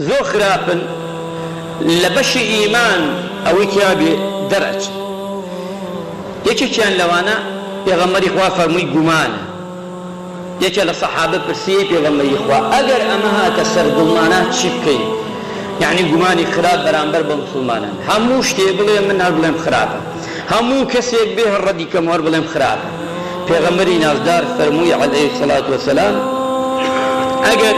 زۆر خراپن لە بەشی ئیمان ئەوەی تیابێ دەرەچ. یەکێکیان لەوانە پێغەمبەری خوا فەرمووی گومانە. یەکێ لە سەحابە پرسیی پێغەمبەری خوا ئەگەر ئەمە هاتە سەر دڵمانە چی بکەین؟ یعنی گومانی خراپ بەرامبەر بە موسڵمانان. هەموو شتێ بڵێ من هەر بڵێم خراپە، هەموو کەسێک بێ هەر ڕەدی کەم هەر بڵێم خراپە. پێغەمبەری نازدار فەرمووی عەلەیهی سەڵات وەسەلام ئەگەر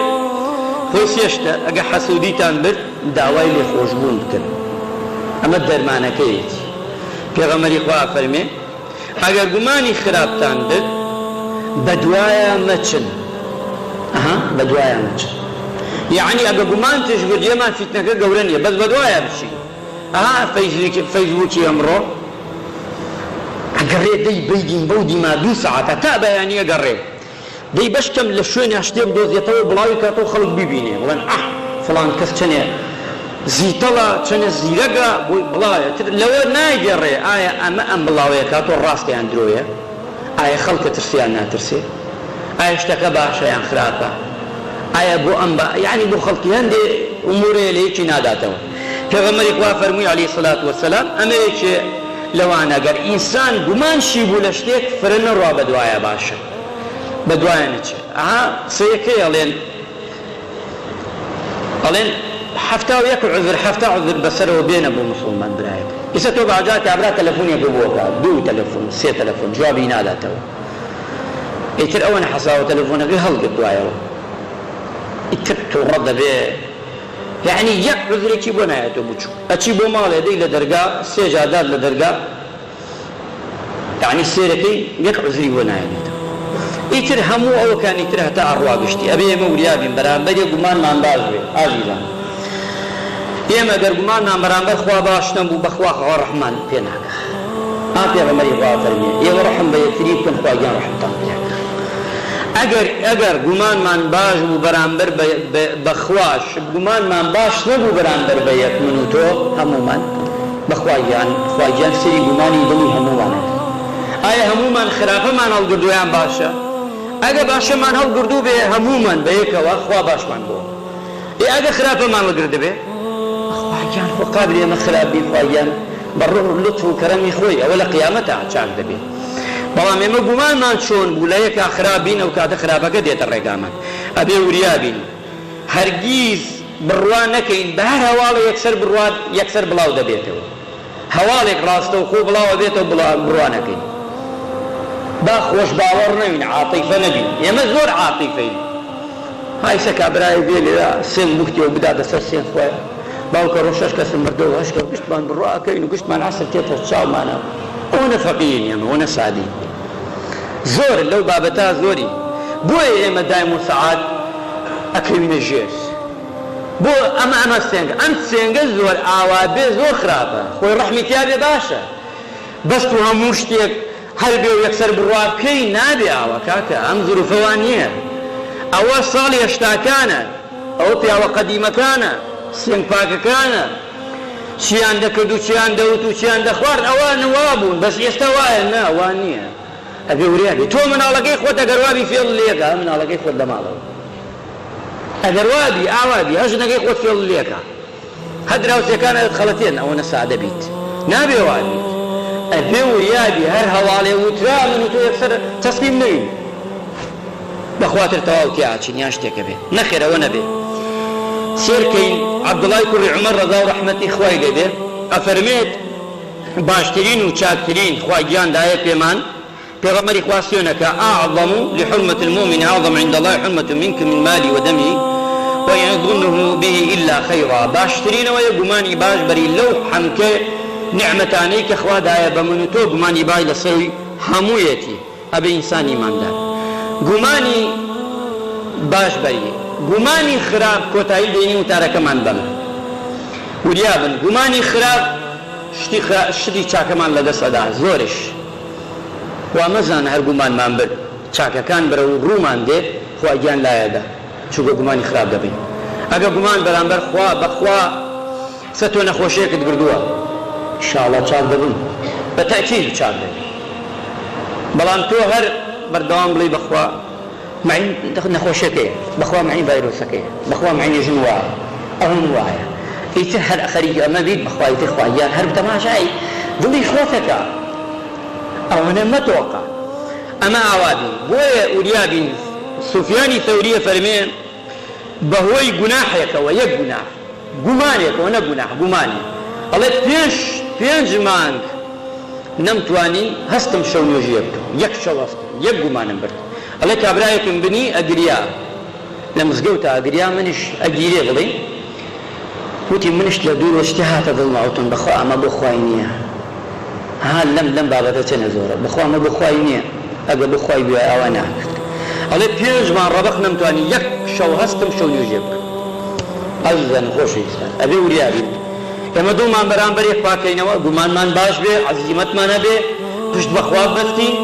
خۆسیێشتە ئەگە حەسوودیتان برد داوای لێخۆشبوون بکەن، ئەمە دەرمانەکەیەتی. پێغەمبەری خوا فەرمێ ئەگەر گومانی خراپتان برد بەدوایە مەچن. بەدوایە مەچن، یعنی ئەگە گومانتش برد ئێمان فیتنەکە گەورە نییە، بەس بەدوایە بچین. فەیسبووکی ئەمڕۆ ئەگەڕێ دەی بەیدین بەو دیما 2 ساعەتە تا بەیانی ئەگەڕێ دەی بەشکەم لە شوێنە شتێ بدۆزێتەوە بڵاوی کاتەوە خەڵک ببینێ بڵێن فڵان کەس چەنێ زیتەڵە چەنە زیرەگە بۆی بڵاوێ لەوە ناگەڕێ ئایا ئەمە ئەم بڵاوەیە کاتۆ ڕاستیان درۆیە؟ ئایا خەڵکە ترسیان ناترسێ؟ ئایا شتەکە باشە یان خراپە؟ ئایا بۆ ئەم یعنی بۆ خەڵکی هەندێ ئومورەیە لە یەکی ناداتەوە. پێغەمبەری خوا فەرمووی عەلەیهی سەڵات وەسەلام ئەمە یەکێ لەوانە ئەگەر ئینسان گومانشی بوو لە شتێک فرە نەڕوا بەدوایە باشە، بەدوایە نەچێ. سەیەکەی ئەڵێن 71 عوزر 70 عوزر بەسەرەوە بێنە بۆ موسڵمان برایەک. ئێستا تۆ بەعجا کابرا تەلەفۆنێک بۆکە 2 تەلەفۆن 3 تەلەفۆن جوابی ناداتەوە، ئیتر ئەوەنە حەساوە تەلەفۆنەکەی هەڵگرت دوایەوە، ئیتر تووڕە دەبێ. یعنی یەک عوزرێکی بۆ نایەتەوە بچوو ئەچی بۆ ماڵێ دەی لە دەرگا 3 جادار لە دەرگا، یعنی سێرەکەی یەک عوزری بۆ نایەنێتەوە. ئیتر هەموو ئەوەکانی تر هەتا ئەڕوا گشتی ئەبێ ئێمە وریابین بەرامبەرێ گومانمان باش بێ. ئازیزان ئێمە ئەگەر گومانمان بەرامبەر خوا باش نەبوو بەخوا خوا ڕەحمان پێ ناکە. پێغەمبەری خوا فەرمێ ئێوە ڕەحم بە یەکتری بکەن خوا گیان ڕەحمتان پێ بکات. ئەگەر گومانمان باش بوو بەرامبەر بەخواش گومانمان باش نەبوو بەرامبەر بە یەک من و تۆ هەموومان بەخوا گیان سەری گومانی دڵی هەموومانە. ئایا هەموومان خراپەمان هەڵگردویان باشە؟ ئەگە باشەمان هەڵگردوو بێ هەموومان بە یەکەوە خوا باشمان بۆ. ئەگە خراپەمان هەڵگرد بێ خواگیان خۆ قابل ئێمە خراپی خواگیان بەڕۆح و لطف و کەرەمی خۆی ئەوە لە قیامەتە چاک دەبێت. بەڵام ئێمە گومانمان چۆن بوو لە یەکا خراپبینە و کاتە خراپەکە دێتە ڕێگامان. ئەبێ وریابین هەرگیز بڕوا نەکەین بە هەر هەواڵە یەکسەر بڵاو دەبێتەوە. هەواڵێک ڕاستە و خۆ بڵاوە بێتەوە بڕوا نەکەین. با خۆش باوەڕ نەوین، عاتیفە نەبین. ئێمە زۆر عاتیفەین. هایسە کابرای بێ لێرە سێن موختیەوە بداتە سەر سێن خۆیە باوکە ڕۆژ 6 کەسم مردەوە 8 کەس گشتمان بڕواکەین و گشتمان عەسر تێتە چاومانە. ئەوە نەفەقیین ئێمە، ئەوە نەسادی. زۆر لەو بابەتە زۆری. بۆیە ئێمە دایم و سەعات ئەکەوینە ژێر. بۆ ئەمە سێنگە، ئەم سێنگە زۆر ئاوا بێ زۆر خراپە. خۆی ڕەحمی تیا بێ باشە، بەست و هەموو شتێک هەر بێ و یەکسەر بڕوا بکەی نابێ. ئاوا کاکە ئەم زروفەوان نییە. ئەوە ساڵی هەشتاکانە، ئەوە پیاوە قەدیمەکانە، سێنگ پاکەکانە، چیان دەکرد و چیان دەوت و چیان دەخوارد ئەوە نوا بوون. بەس ئێستا وایە نا وان نییە. ئەبێ وریابێ تۆ مناڵەکەی خۆت ئەگەر وابی فێڵ لێکە مناڵەکەی خۆت لە ماڵەوە، ئەگەر وابی ئاوابی هەژنەکەی خۆت فێڵ لێکە هەدراوسەکانە خەڵەتێن ئەوە نەسادە بیت نابێ وابی. ئەبێ وریابی هەر هەواڵێ وترا من و تۆ یەکسەر تەسلیم نەوین بەخواتر تەواو تیاچین یان شتێکە بێ نەخێرەوە نەبێ. سێرکەین عەبدوڵای کوڕی عومەر ڕەزا و ڕەحمەتی خوای لێبێ ئەفەرمێت باشترین و چاکترین خوا گیاندایە پێمان پێغەمبەری خوا سوێنەکە ئەعظەم لحرمة المؤمن أعظم عند الله حرمة منك من مالي ودمي وإن يظنه به إلا خيرا. باشترینەوەیە گومانی باش بەری لەو حەمکە نعمەتانەی کە خوا دایە بە من و تۆ گومانی باش لەسەروی هەموویەتی ئەبێ ئینسانی ایماندار گومانی باش بەری. گومانی خراپ کۆتایی دێنی وتارەکەمان بەمە وریابن. گومانی خراپ شتی چاکەمان لەدەستەدا زۆرش وا مەزانە هەر گومانمان برد چاکەکان برە و ڕوومان دێت خوا گیان لایەدا چووکە گومانی خراپ دەبین. ئەگە گومان بەرامبەر خوا بەخوا سە تۆ نەخۆشیەکت گردووە ئینشاءڵڵا چاک دەبن بە تەکید چاک دەبین. بەڵام تۆ هەر بەردەوام بڵێ بەخوا معین نەخۆشەکەیە بەخوا معین ڤایرۆسەکەیە بەخوا معینی ژن وایە ئەوم وایە ئیتر هەر خەریکی ئەمە بیت بەخوایەتی خوایان هەر تەماشای دڵی خۆتەکە ئەوەنە مەتۆقە ئەمە ئاوادی بۆیە وریابین سوفیانی ثەوریە فەرمێن بەهۆی گوناحێکەوە یەک گوناح گومانێکەوە نە گوناح گومانی ئەڵێ پێنج مانگ نەمتوانی هەستم شەو نوێژیە بکەم یەک شەو هەستم یەک گومانم برد ئەڵێ کابرایەکم بنی ئەگریا لە مزگەوتە ئەگریا منیش ئەگیرێ بڵێ وتی منیش لە دوور وەشتی هاتە دڵماوتم بەخوا ئەمە بۆ خوای نییە ها لەم بابەتە چەنە زۆرە بەخوا ئەمە بۆ خوای نییە ئەگە بۆ خوای بێ ئەوە ناکرد ئەڵێ 5 مان ڕەبەق نەمتوانی یەک شەو هەستم شەو نوێژێ بکەم ئەزیزان خۆشەویستان ئەبێ وریابین ئێمە دوومان بەرامبەر یەک پاکەینەوە گومانمان باش بێ عەزیمەتمانە بێ پشت بەخوا بەستین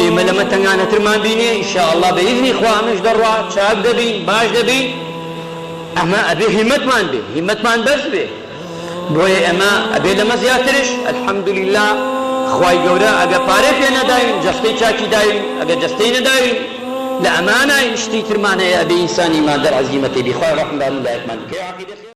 ئێمە لەمە تەنگانەترمان بینێ ئینشاءالله بەئیذنی خوا ئەمەش دەڕوا چاک دەبین باش دەبین ئەمە ئەبێ هیمەتمان بێ هیمەتمان بەرز بێ بۆیە ئەمە ئەبێ لەمە زیاترش الحەمدولله خوای گەورە ئەگە پارێ پێ نەداوین جەستەی چاکی داوین ئەگە جەستەی نەداوین لە ئەمانە شتی ترمانەیە ئەبێ ئینسانی مادەر عەزیمەتی بی خوای ڕەحمدان لایەکمان بکەی